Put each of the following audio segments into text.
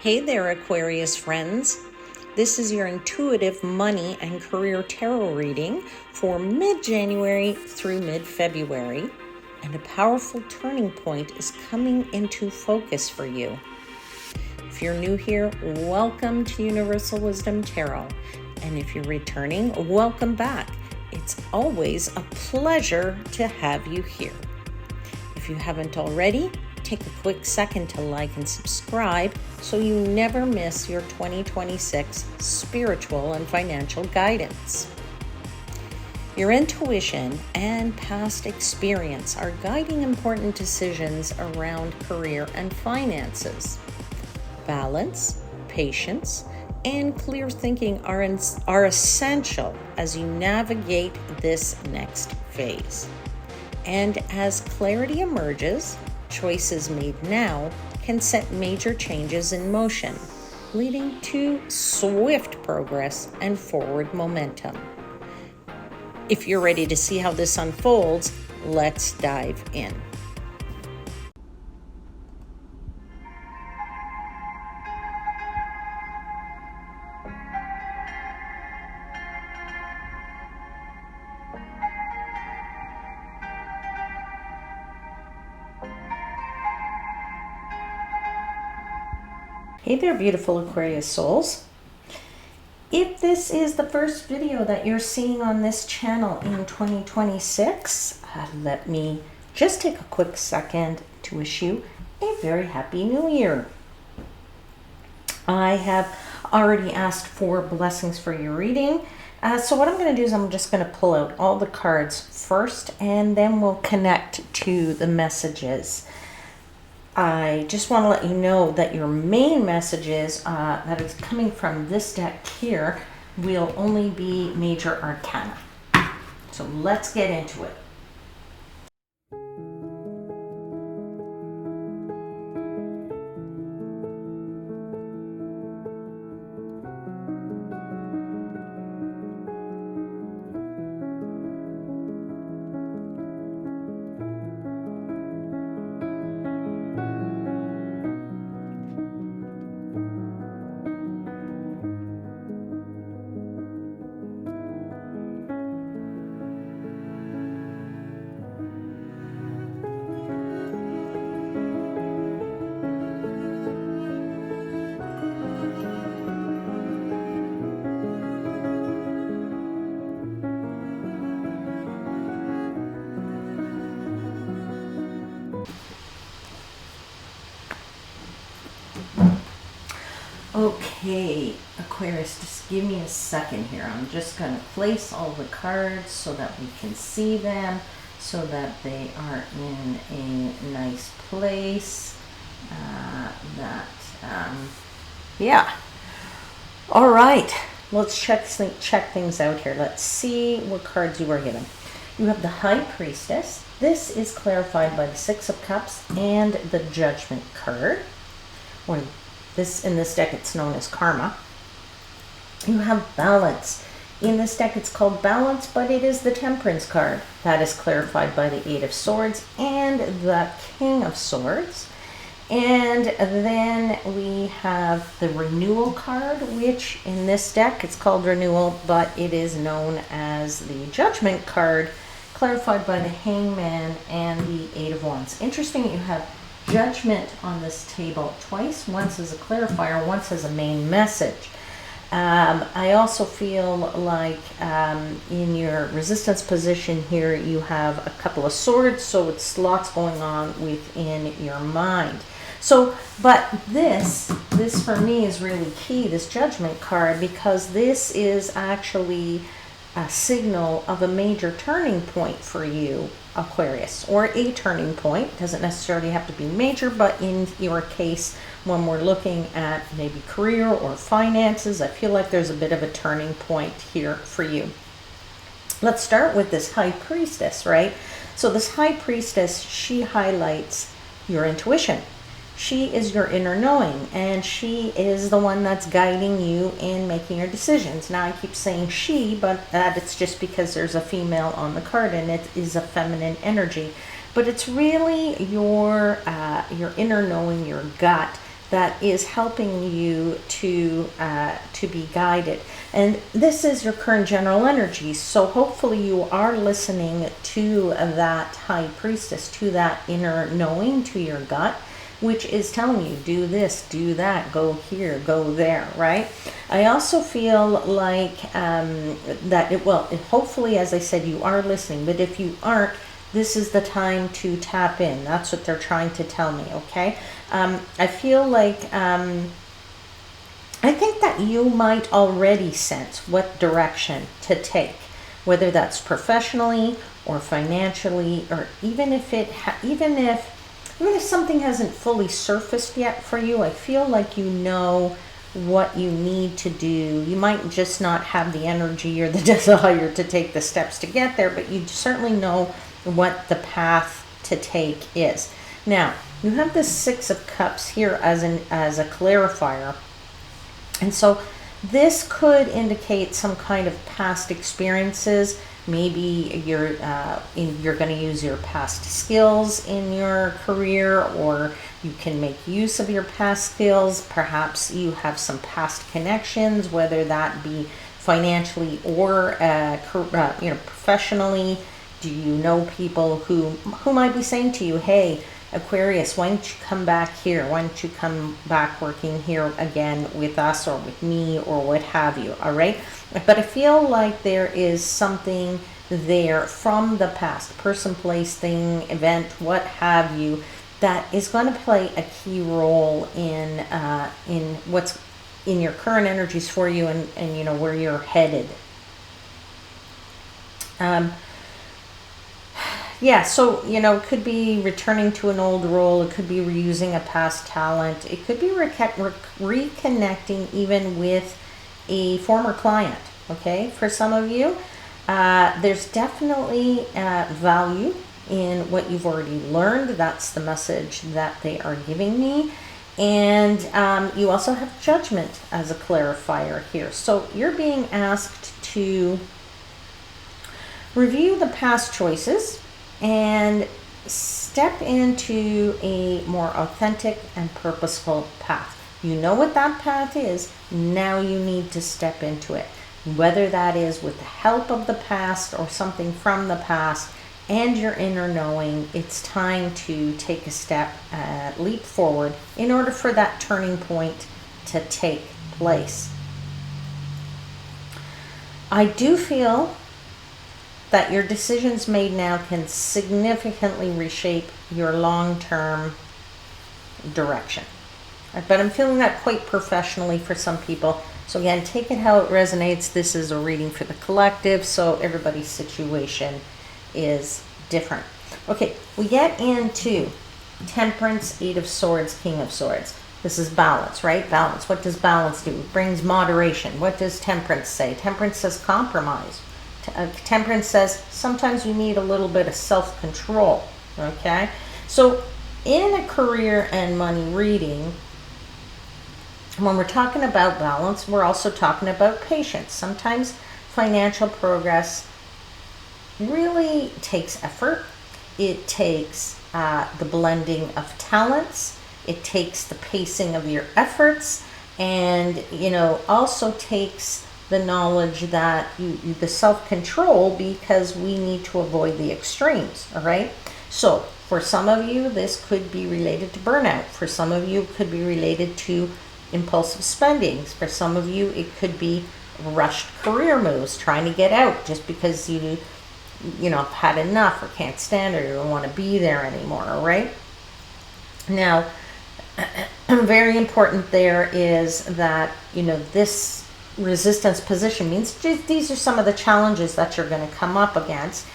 Hey there, Aquarius friends. This is your intuitive money and career tarot reading for mid-January through mid-February, and a powerful turning point is coming into focus for you. If you're new here, welcome to Universal Wisdom Tarot, and if you're returning, welcome back. It's always a pleasure to have you here. If you haven't already, take a quick second to like and subscribe so you never miss your 2026 spiritual and financial guidance. Your intuition and past experience are guiding important decisions around career and finances. Balance, patience, and clear thinking are essential as you navigate this next phase. And as clarity emerges, choices made now can set major changes in motion, leading to swift progress and forward momentum. If you're ready to see how this unfolds, let's dive in. Hey there, beautiful Aquarius souls. If this is the first video that you're seeing on this channel in 2026, let me just take a quick second to wish you a very happy new year. I have already asked for blessings for your reading. So what I'm going to do is I'm just going to pull out all the cards first, and then we'll connect to the messages. I just want to let you know that your main messages that is coming from this deck here will only be major arcana. So let's get into it. Okay, Aquarius, just give me a second here. I'm just going to place all the cards so that we can see them, so that they are in a nice place. Yeah. All right, let's check things out here. Let's see what cards you are given. You have the High Priestess. This is clarified by the Six of Cups and the Judgment card. In this deck, it's known as Karma. You have Balance. In this deck, it's called Balance, but it is the Temperance card. That is clarified by the Eight of Swords and the King of Swords. And then we have the Renewal card, which in this deck, it's called Renewal, but it is known as the Judgment card, clarified by the Hangman and the Eight of Wands. Interesting that you have Judgment on this table twice, once as a clarifier, once as a main message. I also feel like in your resistance position here, you have a couple of swords, so it's lots going on within your mind. So, but this for me is really key, this Judgment card, because this is actually a signal of a major turning point for you, Aquarius, or a turning point. It doesn't necessarily have to be major, but in your case, when we're looking at maybe career or finances, I feel like there's a bit of a turning point here for you. Let's start with this High Priestess, right? So this High Priestess, she highlights your intuition. She is your inner knowing, and she is the one that's guiding you in making your decisions. Now, I keep saying she, but it's just because there's a female on the card, and it is a feminine energy. But it's really your inner knowing, your gut, that is helping you to be guided. And this is your current general energy. So hopefully you are listening to that high priestess, to that inner knowing, to your gut, which is telling you, do this, do that, go here, go there, right? I also feel like hopefully, as I said, you are listening. But if you aren't, this is the time to tap in. That's what they're trying to tell me, okay? I feel like, I think that you might already sense what direction to take, whether that's professionally or financially, or even if something hasn't fully surfaced yet for you. I feel like you know what you need to do. You might just not have the energy or the desire to take the steps to get there, but you certainly know what the path to take is. Now, you have the Six of Cups here as a clarifier. And so this could indicate some kind of past experiences. Maybe you're going to use your past skills in your career, or you can make use of your past skills. Perhaps you have some past connections, whether that be financially or professionally. Do you know people who might be saying to you, hey, Aquarius, why don't you come back here? Why don't you come back working here again with us or with me or what have you, all right? But I feel like there is something there from the past, person, place, thing, event, what have you, that is going to play a key role in what's in your current energies for you and you know, where you're headed. Yeah, so, you know, it could be returning to an old role. It could be reusing a past talent. It could be reconnecting even with a former client, okay? For some of you, there's definitely value in what you've already learned. That's the message that they are giving me. And you also have Judgment as a clarifier here. So you're being asked to review the past choices and step into a more authentic and purposeful path. You know what that path is. Now you need to step into it. Whether that is with the help of the past or something from the past and your inner knowing, it's time to take a step, leap forward in order for that turning point to take place. I do feel that your decisions made now can significantly reshape your long-term direction. But I'm feeling that quite professionally for some people. So again, take it how it resonates. This is a reading for the collective, so everybody's situation is different. Okay, we get into Temperance, Eight of Swords, King of Swords. This is balance, right? Balance. What does balance do? It brings moderation. What does Temperance say? Temperance says compromise. Temperance says sometimes you need a little bit of self-control, okay? So in a career and money reading, when we're talking about balance, we're also talking about patience. Sometimes financial progress really takes effort. It takes the blending of talents. It takes the pacing of your efforts, and, you know, also takes the knowledge that the self-control, because we need to avoid the extremes, all right? So for some of you, this could be related to burnout. For some of you, it could be related to impulsive spending. For some of you, it could be rushed career moves, trying to get out just because you know, have had enough or can't stand it or don't want to be there anymore, all right? Now, very important there is that, you know, this resistance position means these are some of the challenges that you're going to come up against.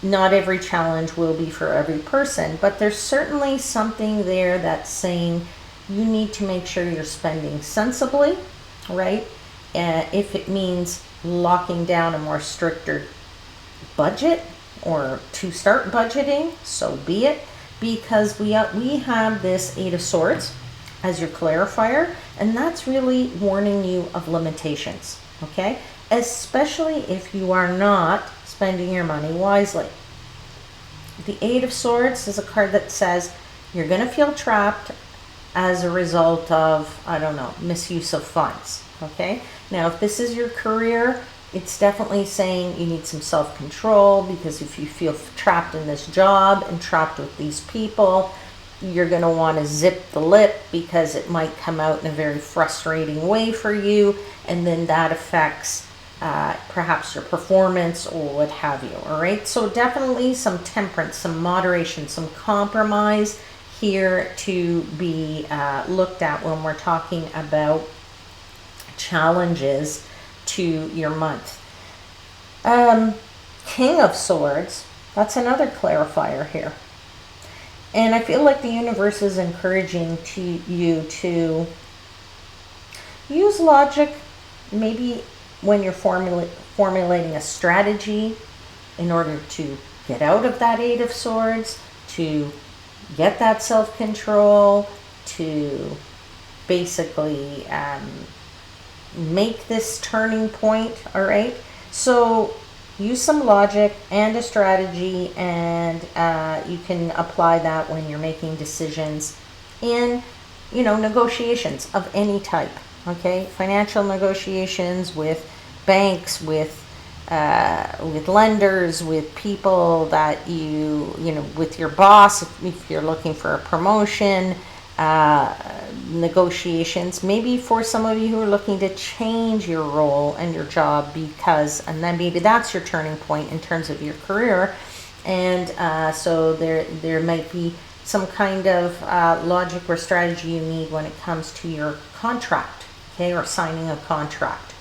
Not every challenge will be for every person, but there's certainly something there that's saying you need to make sure you're spending sensibly, right? If it means locking down a more stricter budget or to start budgeting, so be it, because we have this Eight of Swords as your clarifier, and that's really warning you of limitations, okay? Especially if you are not spending your money wisely. The Eight of Swords is a card that says you're going to feel trapped as a result of, I don't know, misuse of funds. Okay, now if this is your career, it's definitely saying you need some self-control, because if you feel trapped in this job and trapped with these people, you're going to want to zip the lip, because it might come out in a very frustrating way for you, and then that affects perhaps your performance or what have you. All right, so definitely some temperance, some moderation, some compromise here to be looked at when we're talking about challenges to your month. King of Swords, that's another clarifier here. And I feel like the universe is encouraging you to use logic, maybe when you're formulating a strategy in order to get out of that Eight of Swords, to get that self-control, to basically make this turning point. All right, so use some logic and a strategy, and you can apply that when you're making decisions in, you know, negotiations of any type. Okay, financial negotiations with banks, with lenders, with people that you know, with your boss, if you're looking for a promotion, negotiations, maybe for some of you who are looking to change your role and your job, because, and then maybe that's your turning point in terms of your career, and so there might be some kind of logic or strategy you need when it comes to your contract, okay, or signing a contract.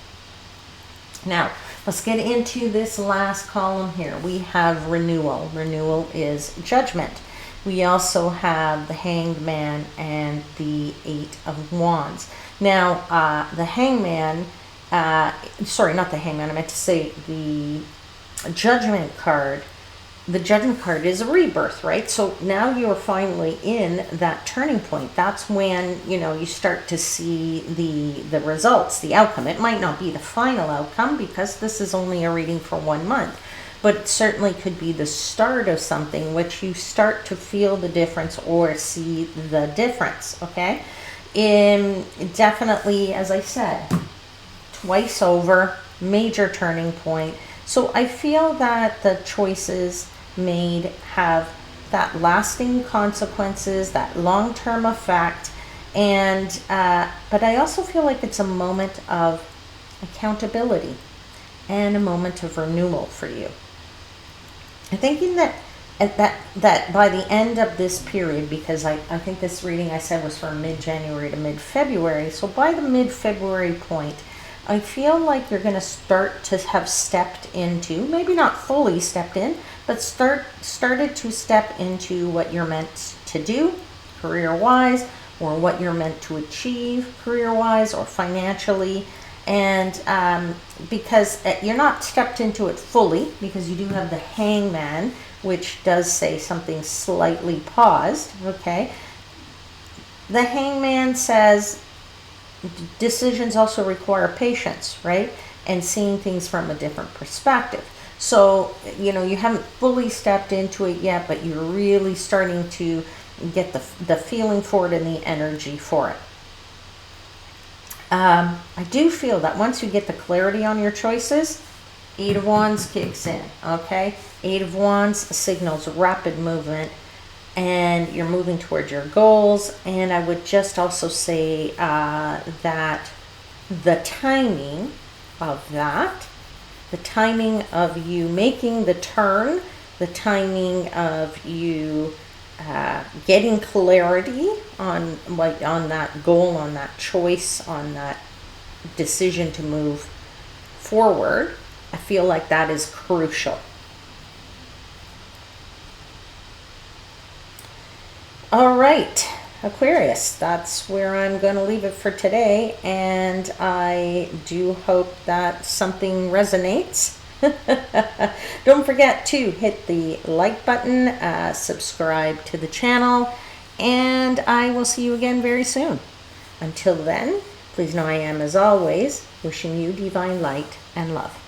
Now let's get into this last column here. We have renewal. Renewal is judgment. We also have the Hanged Man and the Eight of Wands. Now, the Hangman, sorry, not the Hangman, I meant to say the Judgment card. The Judgment card is a rebirth, right? So now you're finally in that turning point. That's when, you know, you start to see the results, the outcome. It might not be the final outcome, because this is only a reading for 1 month. But it certainly could be the start of something which you start to feel the difference or see the difference, okay? Definitely, as I said, twice over, major turning point. So I feel that the choices made have that lasting consequences, that long-term effect, and but I also feel like it's a moment of accountability and a moment of renewal for you. I'm thinking that by the end of this period, because I think this reading I said was from mid-January to mid-February, so by the mid-February point, I feel like you're going to start to have stepped into, maybe not fully stepped in, but started to step into what you're meant to do career-wise, or what you're meant to achieve career-wise or financially. And because you're not stepped into it fully, because you do have the Hangman, which does say something slightly paused, okay? The Hangman says decisions also require patience, right? And seeing things from a different perspective. So, you know, you haven't fully stepped into it yet, but you're really starting to get the feeling for it and the energy for it. I do feel that once you get the clarity on your choices, Eight of Wands kicks in, okay? Eight of Wands signals rapid movement, and you're moving towards your goals. And I would just also say that the timing of that, the timing of you making the turn, the timing of you getting clarity on that goal, on that choice, on that decision to move forward, I feel like that is crucial. All right, Aquarius, that's where I'm going to leave it for today, and I do hope that something resonates. Don't forget to hit the like button, subscribe to the channel, and I will see you again very soon. Until then, please know I am, as always, wishing you divine light and love.